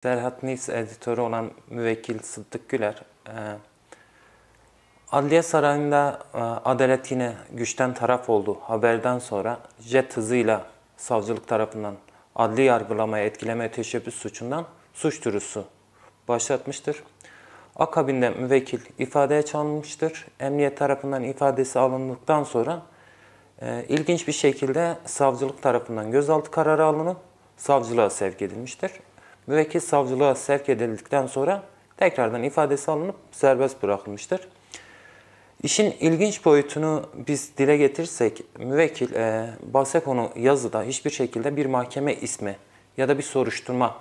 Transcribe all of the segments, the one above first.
Serhat News editörü olan müvekkil Sıddık Güler, Adliye Sarayı'nda adalet yine güçten taraf oldu haberden sonra jet hızıyla savcılık tarafından adli yargılamaya etkileme teşebbüs suçundan suç duyurusu başlatmıştır. Akabinde müvekkil ifadeye çağrılmıştır. Emniyet tarafından ifadesi alındıktan sonra ilginç bir şekilde savcılık tarafından gözaltı kararı alınıp savcılığa sevk edilmiştir. Müvekkil savcılığa sevk edildikten sonra tekrardan ifadesi alınıp serbest bırakılmıştır. İşin ilginç boyutunu biz dile getirirsek, müvekkil bahse konu yazıda hiçbir şekilde bir mahkeme ismi ya da bir soruşturma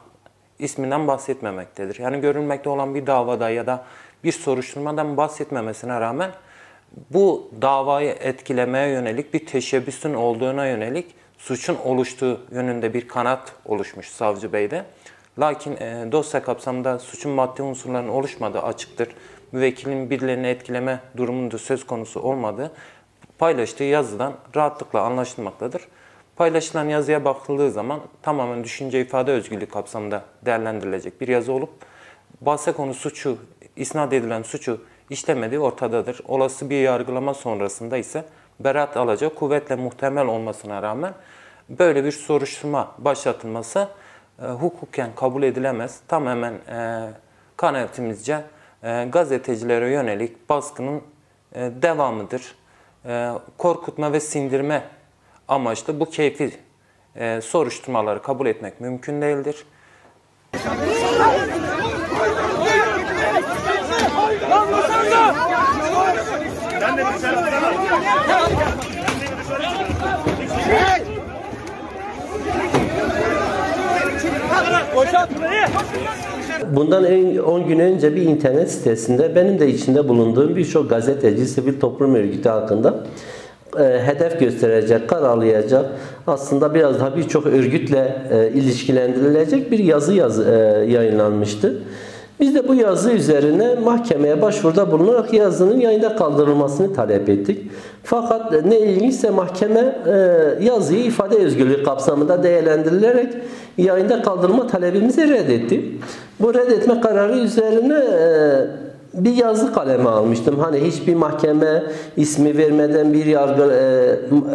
isminden bahsetmemektedir. Yani görülmekte olan bir davada ya da bir soruşturmadan bahsetmemesine rağmen bu davayı etkilemeye yönelik bir teşebbüsün olduğuna yönelik suçun oluştuğu yönünde bir kanaat oluşmuş savcı beyde. Lakin dosya kapsamında suçun maddi unsurlarının oluşmadığı açıktır. Müvekkilin birilerini etkileme durumunda söz konusu olmadığı paylaştığı yazıdan rahatlıkla anlaşılmaktadır. Paylaşılan yazıya bakıldığı zaman tamamen düşünce ifade özgürlüğü kapsamında değerlendirilecek bir yazı olup bahse konu suçu, isnat edilen suçu işlemediği ortadadır. Olası bir yargılama sonrasında ise beraat alacağı kuvvetle muhtemel olmasına rağmen böyle bir soruşturma başlatılması hukuken kabul edilemez. Tamamen kanaatimizce gazetecilere yönelik baskının devamıdır. Korkutma ve sindirme amaçlı bu keyfi soruşturmaları kabul etmek mümkün değildir. Bundan 10 gün önce bir internet sitesinde benim de içinde bulunduğum birçok gazeteci, sivil toplum örgütü hakkında hedef gösterecek, karalayacak, aslında biraz daha birçok örgütle ilişkilendirilecek bir yazı yayınlanmıştı. Biz de bu yazı üzerine mahkemeye başvuruda bulunarak yazının yayında kaldırılmasını talep ettik. Fakat ne ilginçse mahkeme yazıyı ifade özgürlüğü kapsamında değerlendirilerek yayında kaldırma talebimizi reddetti. Bu reddetme kararı üzerine bir yazı kaleme almıştım. Hani hiçbir mahkeme ismi vermeden, bir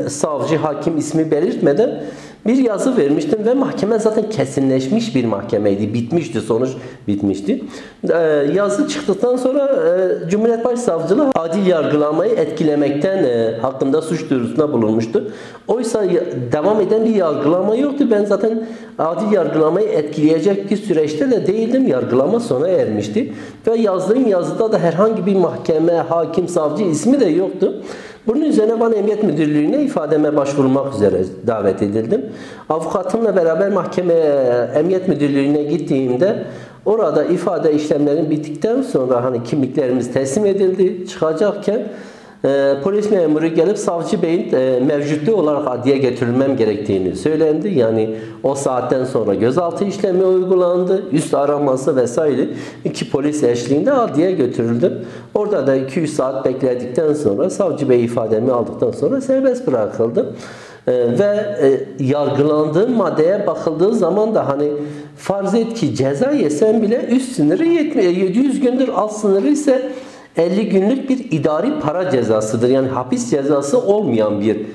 savcı, hakim ismi belirtmeden bir yazı vermiştim ve mahkeme zaten kesinleşmiş bir mahkemeydi. Bitmişti, sonuç bitmişti. Yazı çıktıktan sonra Cumhuriyet Başsavcılığı adil yargılamayı etkilemekten hakkında suç duyurusunda bulunmuştu. Oysa devam eden bir yargılama yoktu. Ben zaten adil yargılamayı etkileyecek bir süreçte de değildim. Yargılama sona ermişti. Ve yazdığım yazıda da herhangi bir mahkeme, hakim, savcı ismi de yoktu. Bunun üzerine Van Emniyet Müdürlüğü'ne ifademe başvurmak üzere davet edildim. Avukatımla beraber mahkemeye, Emniyet Müdürlüğü'ne gittiğimde orada ifade işlemlerin bittikten sonra hani kimliklerimiz teslim edildi, çıkacakken polis memuru gelip savcı beyin mevcutlu olarak adliye götürülmem gerektiğini söylendi. Yani o saatten sonra gözaltı işlemi uygulandı. Üst araması vesaire 2 polis eşliğinde adliye götürüldüm. Orada da 200 saat bekledikten sonra savcı bey ifademi aldıktan sonra serbest bırakıldım. Ve yargılandığım maddeye bakıldığı zaman da hani farz et ki ceza yesen bile üst sınırı 700 gündür, alt sınırı ise 50 günlük bir idari para cezasıdır. Yani hapis cezası olmayan bir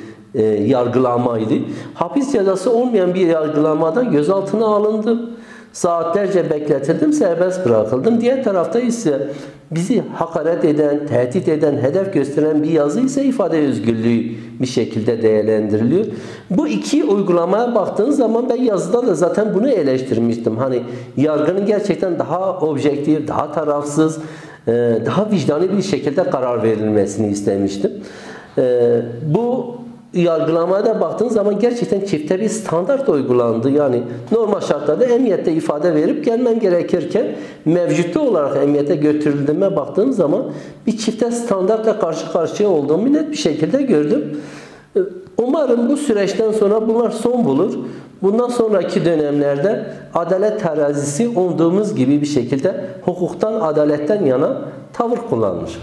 yargılamaydı. Hapis cezası olmayan bir yargılamada gözaltına alındım. Saatlerce bekletildim, serbest bırakıldım. Diğer tarafta ise bizi hakaret eden, tehdit eden, hedef gösteren bir yazı ise ifade özgürlüğü bir şekilde değerlendiriliyor. Bu iki uygulamaya baktığın zaman ben yazıda da zaten bunu eleştirmiştim. Hani yargının gerçekten daha objektif, daha tarafsız, daha vicdani bir şekilde karar verilmesini istemiştim. Bu yargılamaya da baktığın zaman gerçekten çifte bir standart uygulandı. Yani normal şartlarda emniyette ifade verip gelmem gerekirken mevcutlu olarak emniyete götürüldüğüme baktığım zaman bir çifte standartla karşı karşıya olduğumu net bir şekilde gördüm. Umarım bu süreçten sonra bunlar son bulur. Bundan sonraki dönemlerde adalet terazisi umduğumuz gibi bir şekilde hukuktan, adaletten yana tavır kullanılır.